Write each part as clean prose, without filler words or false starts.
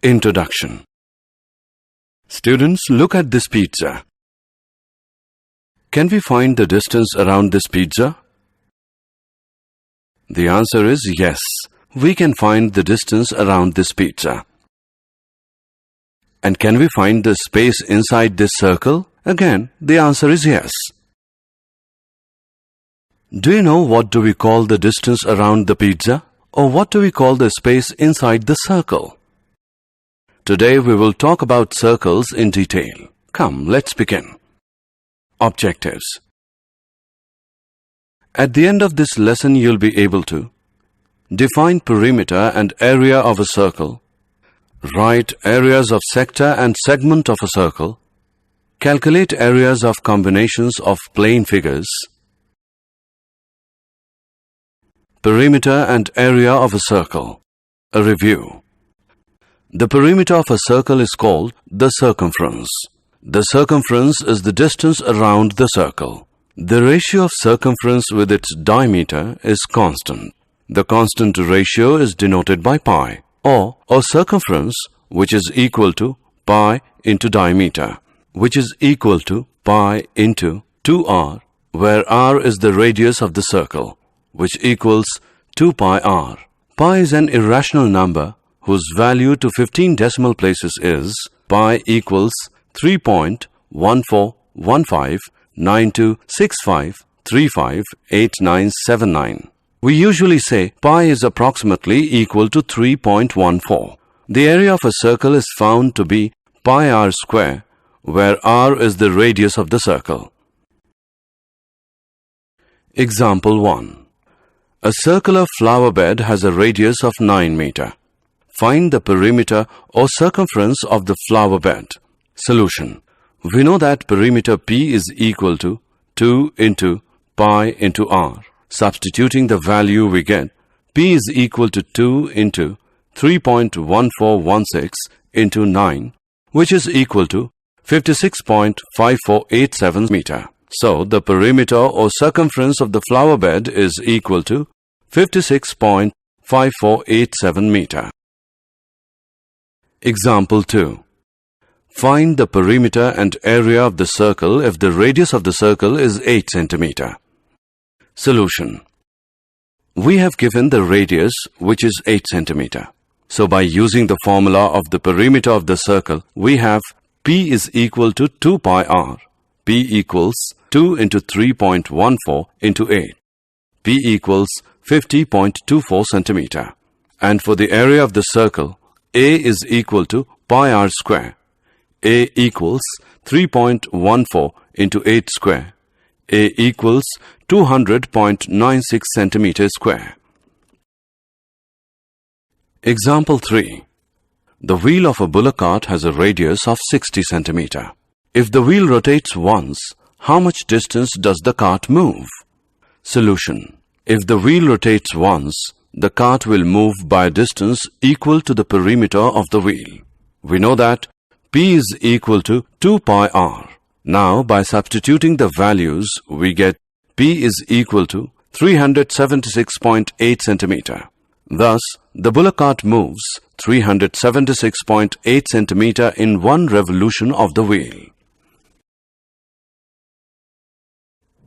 Introduction. Students, look at this pizza. Can we find the distance around this pizza? The answer is yes. We can find the distance around this pizza. And can we find the space inside this circle? Again, the answer is yes. Do you know what do we call the distance around the pizza? Or what do we call the space inside the circle? Today we will talk about circles in detail. Come, let's begin. Objectives. At the end of this lesson, you'll be able to define perimeter and area of a circle, write areas of sector and segment of a circle, calculate areas of combinations of plane figures. Perimeter and area of a circle. A review. The perimeter of a circle is called the circumference. The circumference is the distance around the circle. The ratio of circumference with its diameter is constant. The constant ratio is denoted by pi, or circumference, which is equal to pi into diameter, which is equal to pi into 2r, where r is the radius of the circle, which equals 2 pi r. Pi is an irrational number whose value to 15 decimal places is pi equals 3.14159265358979. We usually say pi is approximately equal to 3.14. The area of a circle is found to be pi r square, where r is the radius of the circle. Example 1. A circular flower bed has a radius of 9 meters. Find the perimeter or circumference of the flower bed. Solution. We know that perimeter P is equal to 2 into pi into r. Substituting the value we get, P is equal to 2 into 3.1416 into 9, which is equal to 56.5487 meters. So, the perimeter or circumference of the flower bed is equal to 56.5487 meters. Example 2. Find the perimeter and area of the circle if the radius of the circle is 8 centimeters. Solution. We have given the radius, which is 8 centimeters. So, by using the formula of the perimeter of the circle, we have P is equal to 2 pi r. P equals 2 into 3.14 into 8. P equals 50.24 centimeters. And for the area of the circle, A is equal to pi r square. A equals 3.14 into 8 square. A equals 200.96 centimeters square. Example 3. The wheel of a bullock cart has a radius of 60 centimeters. If the wheel rotates once, how much distance does the cart move? Solution. If the wheel rotates once, the cart will move by a distance equal to the perimeter of the wheel. We know that P is equal to 2 pi r. Now, by substituting the values, we get P is equal to 376.8 centimeters. Thus, the bullock cart moves 376.8 centimeters in one revolution of the wheel.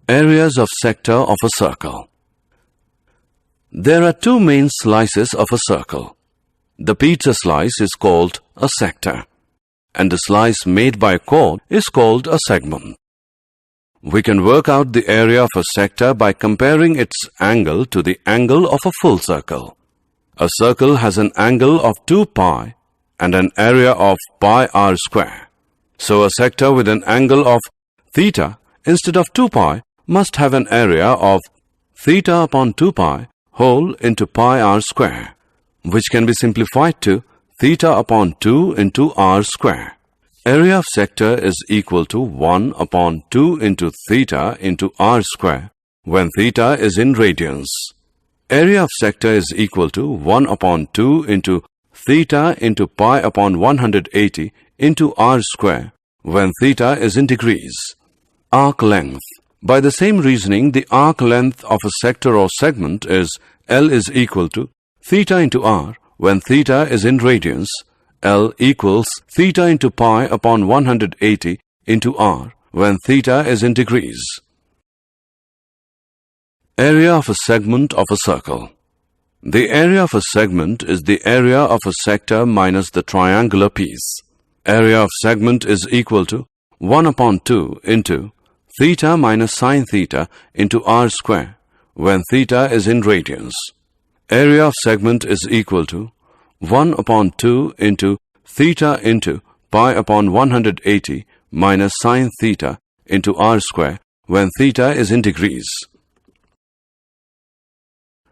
Areas of sector of a circle. There are two main slices of a circle. The pizza slice is called a sector, and the slice made by a chord is called a segment. We can work out the area of a sector by comparing its angle to the angle of a full circle. A circle has an angle of 2 pi and an area of pi r square. So, a sector with an angle of theta instead of 2 pi must have an area of theta upon 2 pi whole into pi r square, which can be simplified to theta upon 2 into r square. Area of sector is equal to 1 upon 2 into theta into r square when theta is in radians. Area of sector is equal to 1 upon 2 into theta into pi upon 180 into r square when theta is in degrees. Arc length. By the same reasoning, the arc length of a sector or segment is L is equal to theta into r when theta is in radians L equals theta into pi upon 180 into r when theta is in degrees. Area of a segment of a circle. The area of a segment is the area of a sector minus the triangular piece. Area of segment is equal to 1 upon 2 into theta minus sine theta into r square when theta is in radians. Area of segment is equal to 1 upon 2 into theta into pi upon 180 minus sine theta into r square when theta is in degrees.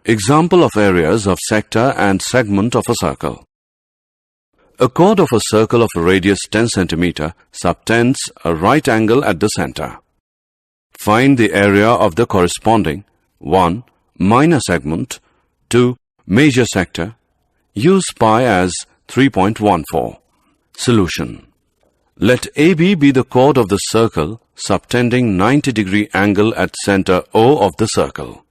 Example of areas of sector and segment of a circle. A chord of a circle of a radius 10 cm subtends a right angle at the center. Find the area of the corresponding 1. Minor segment, 2. Major sector. Use pi as 3.14. Solution. Let AB be the chord of the circle subtending 90-degree angle at center O of the circle.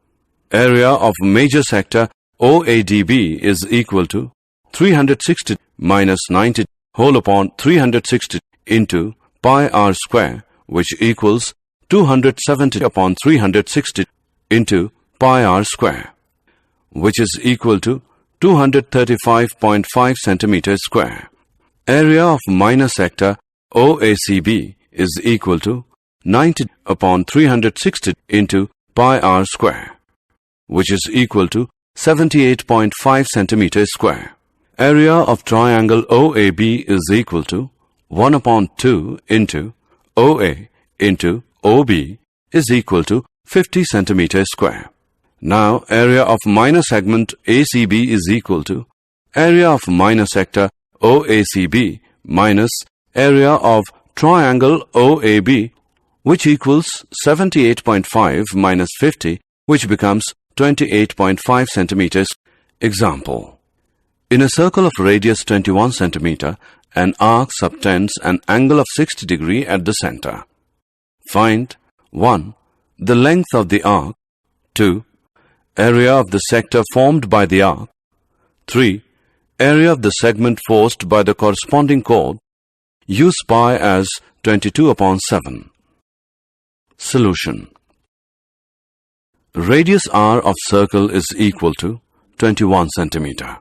Area of major sector OADB is equal to 360 minus 90 whole upon 360 into pi r square, which equals 270 upon 360 into pi r square, which is equal to 235.5 centimeters square. Area of minor sector OACB is equal to 90 upon 360 into pi r square, which is equal to 78.5 centimeters square. Area of triangle OAB is equal to 1 upon 2 into OA into OB is equal to 50 centimeters square. Now, area of minor segment ACB is equal to area of minor sector OACB minus area of triangle OAB, which equals 78.5 minus 50, which becomes 28.5 centimeters. Example. In a circle of radius 21 centimeter, an arc subtends an angle of 60 degree at the center. Find 1. The length of the arc. 2. Area of the sector formed by the arc. 3. Area of the segment forced by the corresponding chord. Use pi as 22 upon 7. Solution. Radius r of circle is equal to 21 centimeter.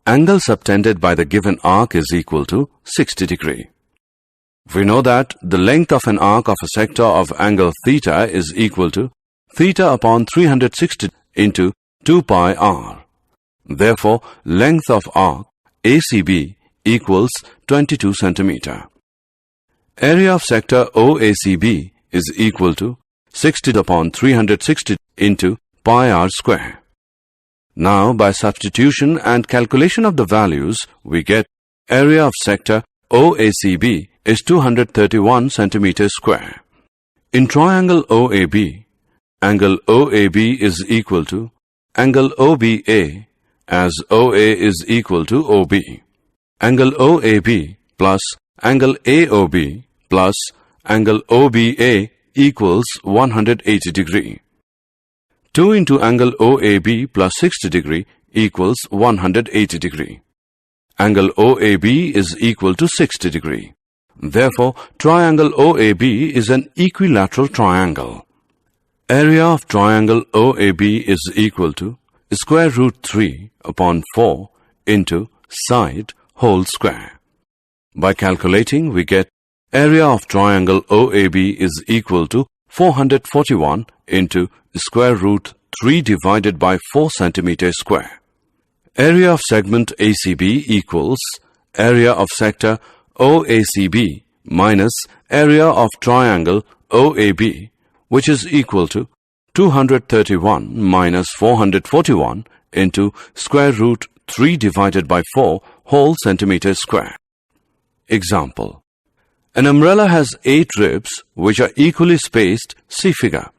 Angle subtended by the given arc is equal to 60 degree. We know that the length of an arc of a sector of angle theta is equal to theta upon 360 into 2 pi r. Therefore, length of arc ACB equals 22 centimeter. Area of sector OACB is equal to 60 upon 360 into pi r square. Now, by substitution and calculation of the values, we get area of sector OACB is 231 centimeters square. In triangle OAB, angle OAB is equal to angle OBA, as OA is equal to OB. Angle OAB plus angle AOB plus angle OBA equals 180 degree. 2 into angle OAB plus 60 degree equals 180 degree. Angle OAB is equal to 60 degree. Therefore, triangle OAB is an equilateral triangle. Area of triangle OAB is equal to square root 3 upon 4 into side whole square. By calculating, we get area of triangle OAB is equal to 441 into square root 3 divided by 4 centimeters square. Area of segment ACB equals area of sector OACB minus area of triangle OAB, which is equal to 231 minus 441 into square root 3 divided by 4 whole centimeters square. Example. An umbrella has 8 ribs which are equally spaced. See figure.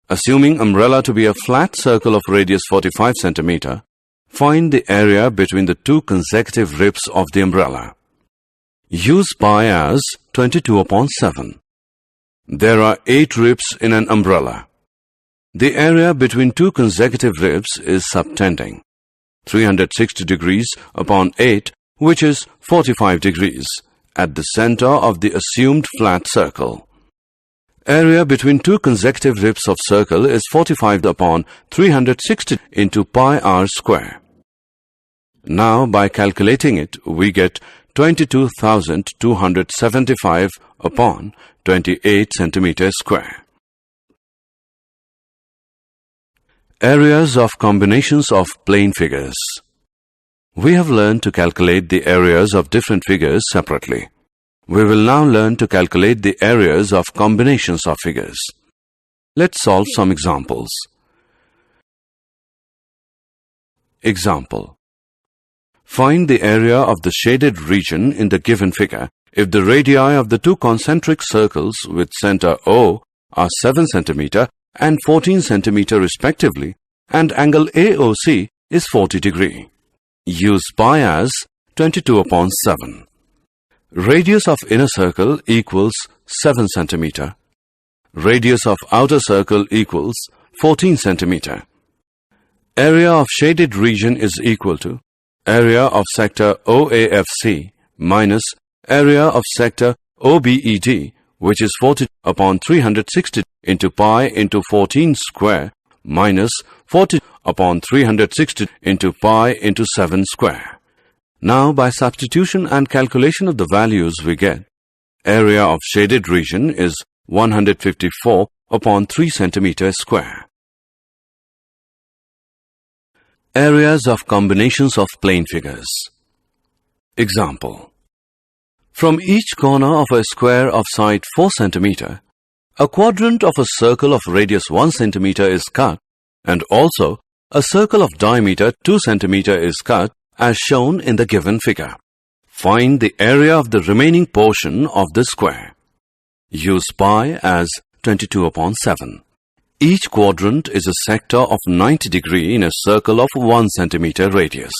Assuming umbrella to be a flat circle of radius 45 centimeter, find the area between the 2 consecutive ribs of the umbrella. Use pi as 22 upon 7. There are 8 ribs in an umbrella. The area between 2 consecutive ribs is subtending. 360 degrees upon 8 which is 45 degrees, at the center of the assumed flat circle. Area between two consecutive ribs of circle is 45 upon 360 into pi r square. Now, by calculating it, we get 22,275 upon 28 centimeters square. Areas of combinations of plane figures. We have learned to calculate the areas of different figures separately. We will now learn to calculate the areas of combinations of figures. Let's solve some examples. Example. Find the area of the shaded region in the given figure if the radii of the two concentric circles with center O are 7 cm and 14 cm respectively, and angle AOC is 40 degree. Use pi as 22 upon 7. Radius of inner circle equals 7 cm. Radius of outer circle equals 14 cm. Area of shaded region is equal to area of sector OAFC minus area of sector OBED, which is 40 upon 360 into pi into 14 square minus 40 upon 360 into pi into 7 square. Now, by substitution and calculation of the values, we get area of shaded region is 154 upon 3 centimeters square. Areas of combinations of plane figures. Example. From each corner of a square of side 4 cm, a quadrant of a circle of radius 1 cm is cut, and also a circle of diameter 2 cm is cut as shown in the given figure. Find the area of the remaining portion of the square. Use pi as 22 upon 7. Each quadrant is a sector of 90 degree in a circle of 1 cm radius.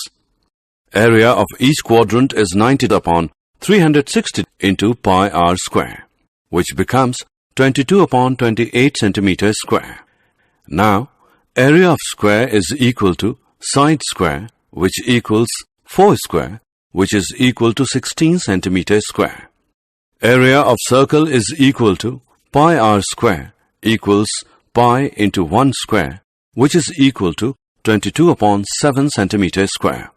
Area of each quadrant is 90 upon 360 into pi r square, which becomes 22 upon 28 centimeters square. Now, area of square is equal to side square, which equals 4 square, which is equal to 16 centimeters square. Area of circle is equal to pi r square equals pi into 1 square, which is equal to 22 upon 7 centimeters square.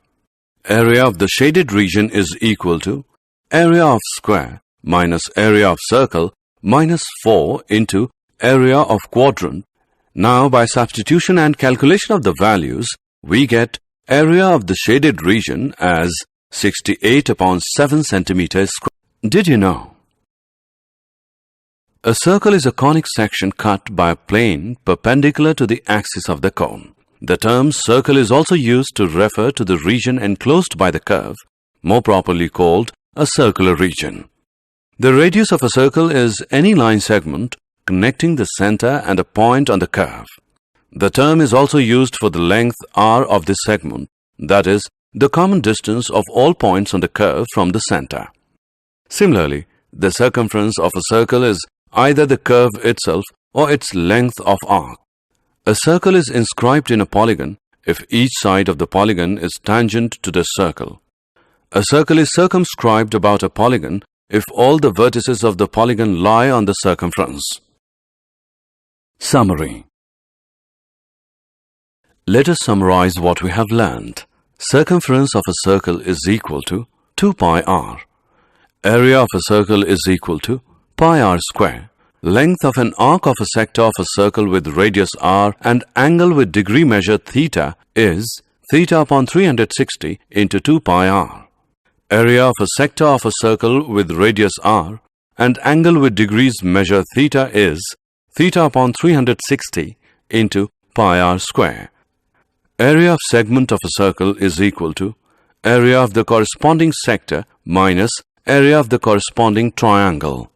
Area of the shaded region is equal to area of square minus area of circle minus 4 into area of quadrant. Now, by substitution and calculation of the values, we get area of the shaded region as 68 upon 7 centimeters square. Did you know? A circle is a conic section cut by a plane perpendicular to the axis of the cone. The term circle is also used to refer to the region enclosed by the curve, more properly called a circular region. The radius of a circle is any line segment connecting the center and a point on the curve. The term is also used for the length r of this segment, that is, the common distance of all points on the curve from the center. Similarly, the circumference of a circle is either the curve itself or its length of arc. A circle is inscribed in a polygon if each side of the polygon is tangent to the circle. A circle is circumscribed about a polygon if all the vertices of the polygon lie on the circumference. Summary. Let us summarize what we have learned. Circumference of a circle is equal to 2 pi r. Area of a circle is equal to pi r square. Length of an arc of a sector of a circle with radius r and angle with degree measure theta is theta upon 360 into 2 pi r. Area of a sector of a circle with radius r and angle with degrees measure theta is theta upon 360 into pi r square. Area of segment of a circle is equal to area of the corresponding sector minus area of the corresponding triangle.